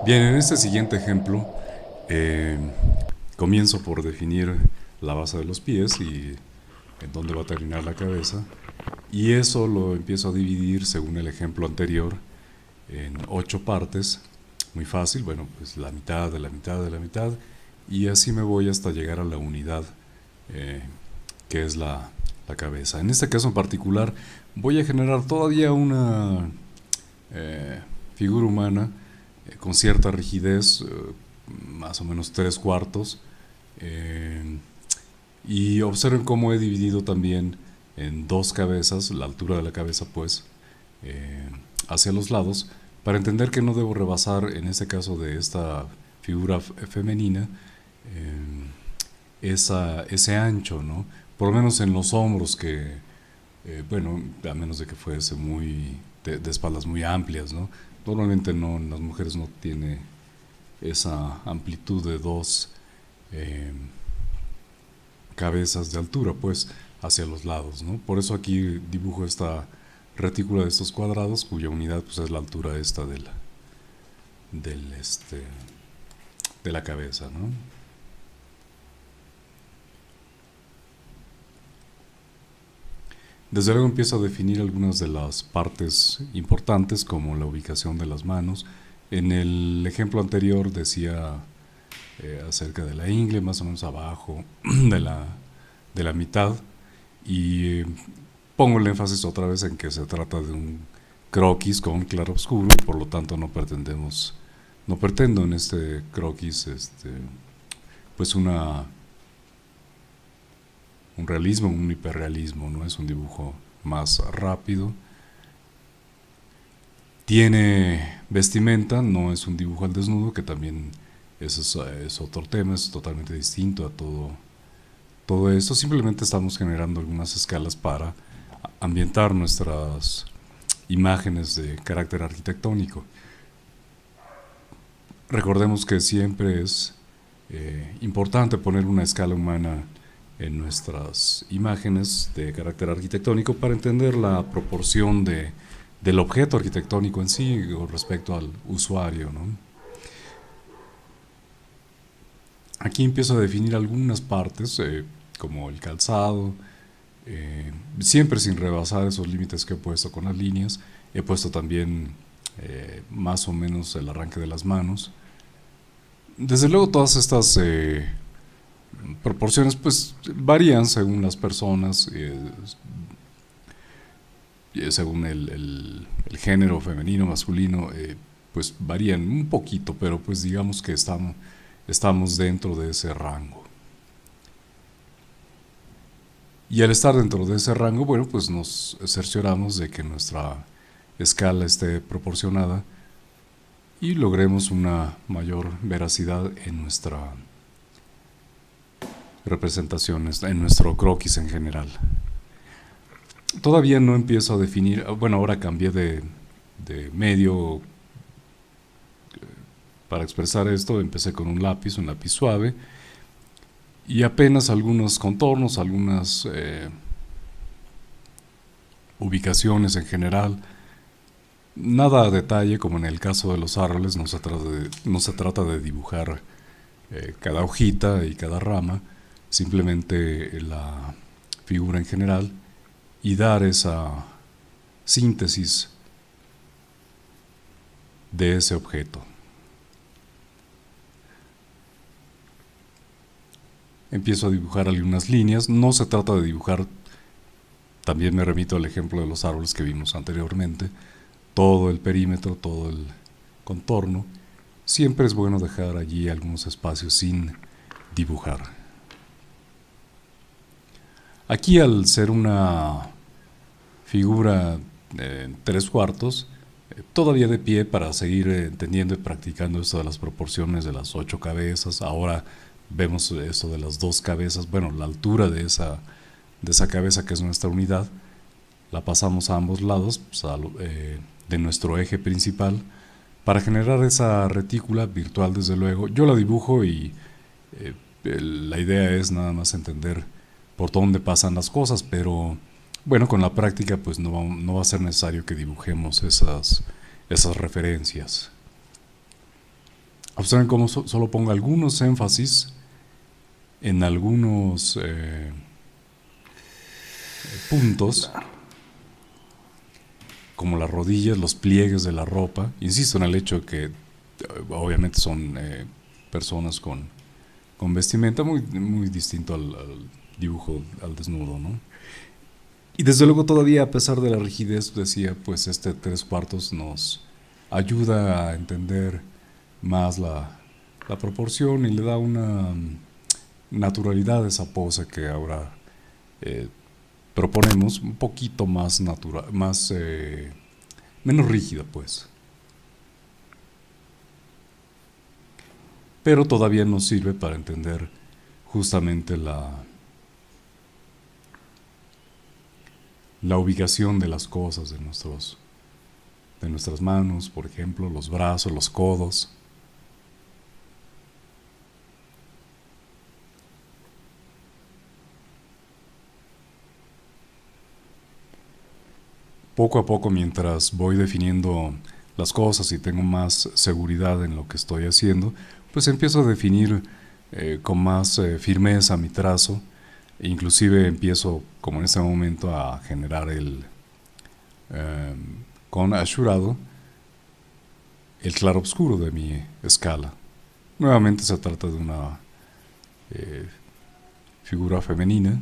Bien, en este siguiente ejemplo eh, comienzo por definir la base de los pies y en dónde va a terminar la cabeza, y eso lo empiezo a dividir según el ejemplo anterior en 8 partes. Muy fácil, bueno, pues la mitad de la mitad de la mitad, y así me voy hasta llegar a la unidad eh, que es la cabeza. En este caso en particular voy a generar todavía una eh, figura humana con cierta rigidez, más o menos 3 cuartos. eh, y observen cómo he dividido también en 2 cabezas, la altura de la cabeza pues, eh, hacia los lados, para entender que no debo rebasar, en este caso de esta figura femenina, ese ancho, ¿no? Por lo menos en los hombros, que, bueno, a menos de que fuese muy de espaldas muy amplias, ¿no? Normalmente no, en las mujeres no tiene esa amplitud de 2 cabezas de altura, pues, hacia los lados, ¿no? Por eso aquí dibujo esta retícula de estos cuadrados, cuya unidad pues, es la altura esta del, de la cabeza, ¿no? Desde luego empiezo a definir algunas de las partes importantes, como la ubicación de las manos. En el ejemplo anterior decía acerca de la ingle, más o menos abajo de la mitad, y pongo el énfasis otra vez en que se trata de un croquis con claroscuro, y por lo tanto no pretendo en este croquis pues un realismo, un hiperrealismo, no es un dibujo más rápido. Tiene vestimenta, no es un dibujo al desnudo, que también es otro tema, es totalmente distinto a todo esto. Simplemente estamos generando algunas escalas para ambientar nuestras imágenes de carácter arquitectónico. Recordemos que siempre es importante poner una escala humana en nuestras imágenes de carácter arquitectónico para entender la proporción del objeto arquitectónico en sí con respecto al usuario, ¿no? Aquí empiezo a definir algunas partes, como el calzado, siempre sin rebasar esos límites que he puesto con las líneas. He puesto también más o menos el arranque de las manos. Desde luego todas estas proporciones pues varían según las personas, según el género femenino, masculino, pues varían un poquito, pero pues digamos que estamos dentro de ese rango. Y al estar dentro de ese rango, bueno, pues nos cercioramos de que nuestra escala esté proporcionada y logremos una mayor veracidad en nuestra representación, en nuestro croquis en general. Todavía no empiezo a definir, bueno, ahora cambié de medio para expresar esto. Empecé con un lápiz suave, y apenas algunos contornos, algunas ubicaciones en general. Nada a detalle, como en el caso de los árboles. No se trata de dibujar cada hojita y cada rama, simplemente la figura en general, y dar esa síntesis de ese objeto. Empiezo a dibujar algunas líneas. No se trata de dibujar, también me remito al ejemplo de los árboles que vimos anteriormente, todo el perímetro, todo el contorno. Siempre es bueno dejar allí algunos espacios sin dibujar. Aquí, al ser una figura en 3 cuartos, todavía de pie para seguir entendiendo y practicando esto de las proporciones de las 8 cabezas. Ahora vemos esto de las 2 cabezas, bueno, la altura de esa cabeza, que es nuestra unidad, la pasamos a ambos lados, pues, de nuestro eje principal, para generar esa retícula virtual. Desde luego yo la dibujo, y la idea es nada más entender por dónde pasan las cosas, pero bueno, con la práctica pues no va a ser necesario que dibujemos esas referencias. Observen cómo solo pongo algunos énfasis en algunos puntos, como las rodillas, los pliegues de la ropa. Insisto en el hecho de que obviamente son personas con vestimenta muy distinto al dibujo al desnudo, ¿no? Y desde luego todavía, a pesar de la rigidez, decía, pues este tres cuartos nos ayuda a entender más la proporción y le da una naturalidad a esa pose que ahora eh, proponemos, un poquito más natural, más menos rígida, pues. Pero todavía nos sirve para entender justamente la ubicación de las cosas, de nuestras manos, por ejemplo, los brazos, los codos. Poco a poco, mientras voy definiendo las cosas y tengo más seguridad en lo que estoy haciendo, pues empiezo a definir con más firmeza mi trazo. E inclusive empiezo, como en este momento, a generar eh, con asciurado el claroscuro de mi escala. Nuevamente se trata de una eh, figura femenina.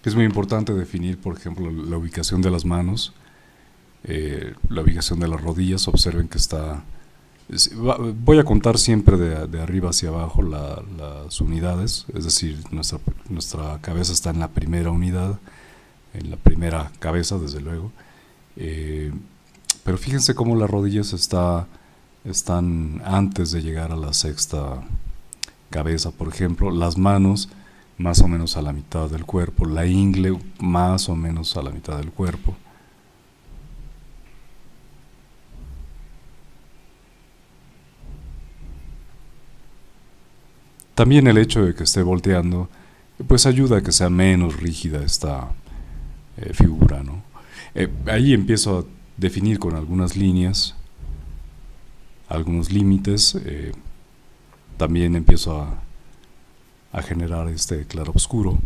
Es muy importante definir, por ejemplo, la ubicación de las manos, la ubicación de las rodillas. Observen que está... Voy a contar siempre de arriba hacia abajo las unidades, es decir, nuestra cabeza está en la primera unidad, en la primera cabeza, desde luego. Eh, pero fíjense cómo las rodillas están antes de llegar a la sexta cabeza, por ejemplo. Las manos más o menos a la mitad del cuerpo, la ingle más o menos a la mitad del cuerpo. También el hecho de que esté volteando pues ayuda a que sea menos rígida esta figura, ¿no? Ahí empiezo a definir con algunas líneas algunos límites. También empiezo a generar este claroscuro.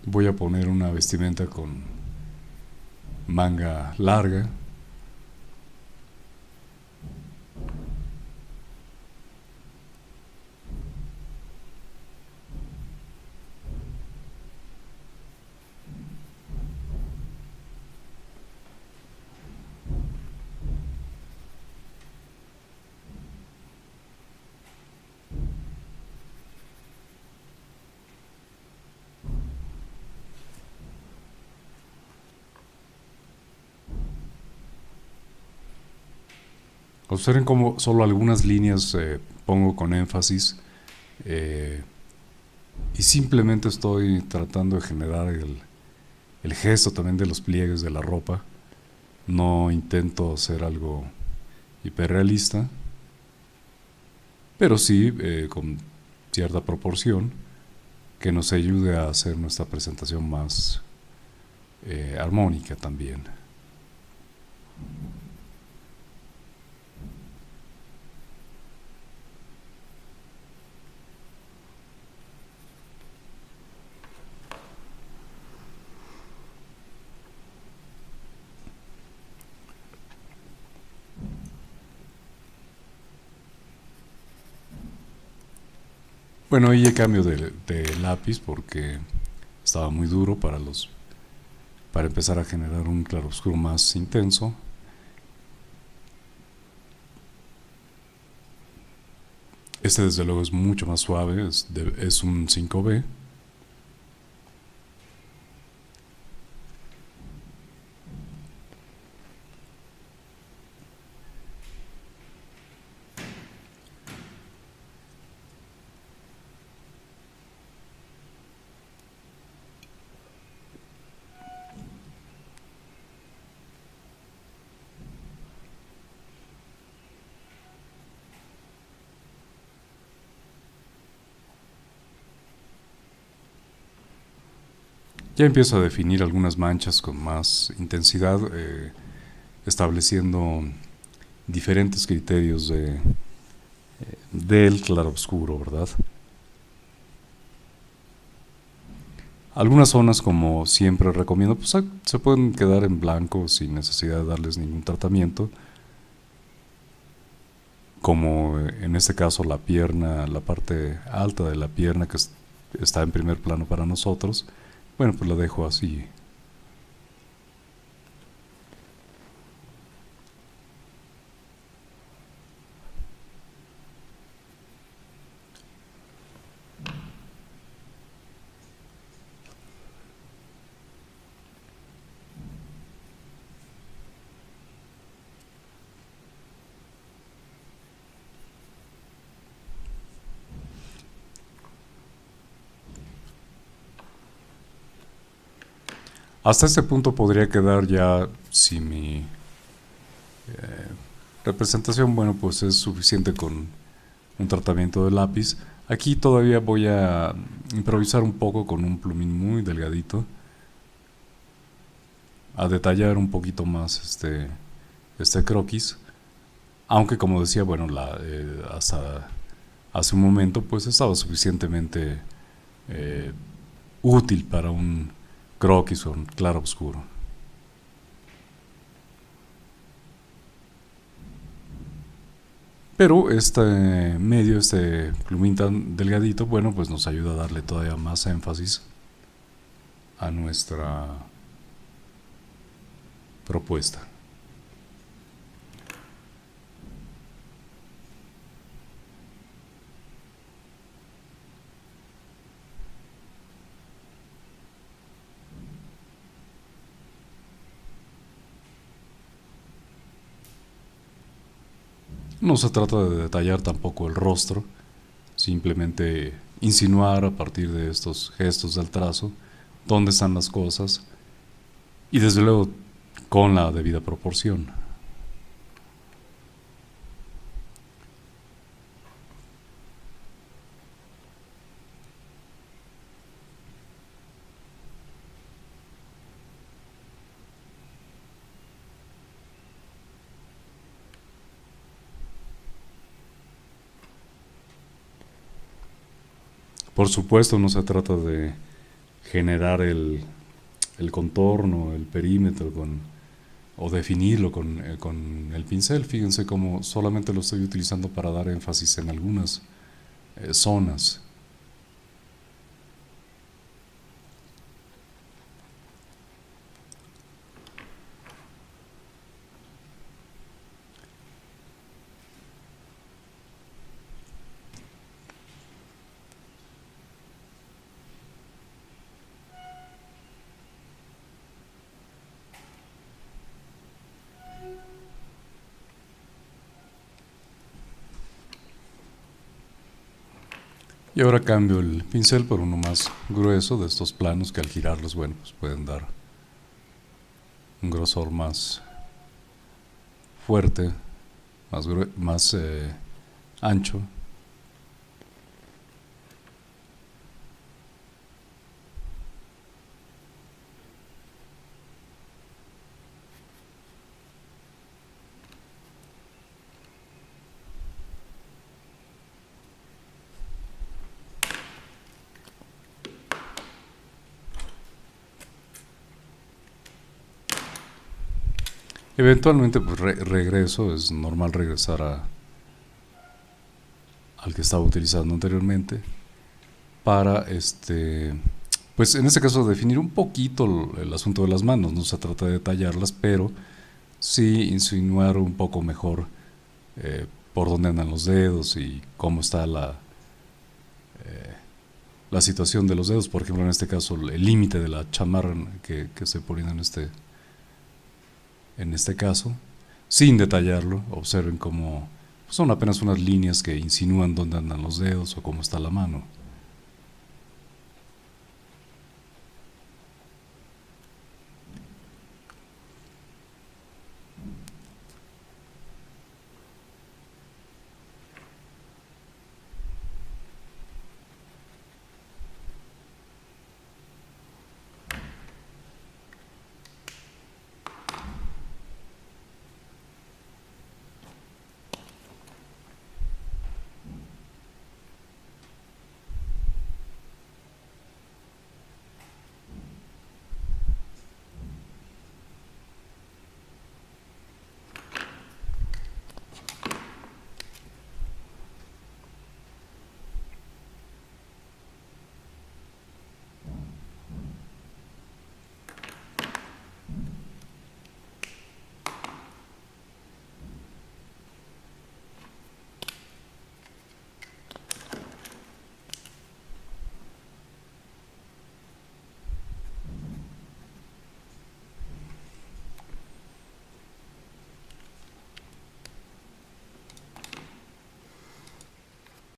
Voy a poner una vestimenta con manga larga. Observen cómo solo algunas líneas pongo con énfasis, eh, y simplemente estoy tratando de generar el gesto también de los pliegues de la ropa. No intento hacer algo hiperrealista, pero sí con cierta proporción que nos ayude a hacer nuestra presentación más armónica también. Bueno, ahí cambio de lápiz porque estaba muy duro para empezar a generar un claroscuro más intenso. Este desde luego es mucho más suave, es un 5B. Ya empiezo a definir algunas manchas con más intensidad, estableciendo diferentes criterios del claroscuro, ¿verdad? Algunas zonas, como siempre recomiendo, pues se pueden quedar en blanco sin necesidad de darles ningún tratamiento, como en este caso la pierna, la parte alta de la pierna que está en primer plano para nosotros. Bueno, pues la dejo así. Hasta este punto podría quedar ya, si mi representación, bueno, pues es suficiente con un tratamiento de lápiz. Aquí todavía voy a improvisar un poco con un plumín muy delgadito, a detallar un poquito más este croquis, aunque como decía, bueno, hasta hace un momento pues estaba suficientemente eh, útil para un croquis o un claro oscuro. Pero este medio, este plumín tan delgadito, bueno, pues nos ayuda a darle todavía más énfasis a nuestra propuesta. No se trata de detallar tampoco el rostro, simplemente insinuar a partir de estos gestos del trazo dónde están las cosas y desde luego con la debida proporción. Por supuesto no se trata de generar el contorno, el perímetro o definirlo con el pincel. Fíjense cómo solamente lo estoy utilizando para dar énfasis en algunas zonas. Y ahora cambio el pincel por uno más grueso de estos planos que al girarlos, bueno, pues pueden dar un grosor más fuerte, más ancho. Eventualmente pues regreso, es normal regresar al que estaba utilizando anteriormente para pues en este caso definir un poquito el asunto de las manos. No se trata de detallarlas, pero sí insinuar un poco mejor por dónde andan los dedos y cómo está la situación de los dedos. Por ejemplo, en este caso, el límite de la chamarra que se pone en este caso, sin detallarlo. Observen cómo son apenas unas líneas que insinúan dónde andan los dedos o cómo está la mano.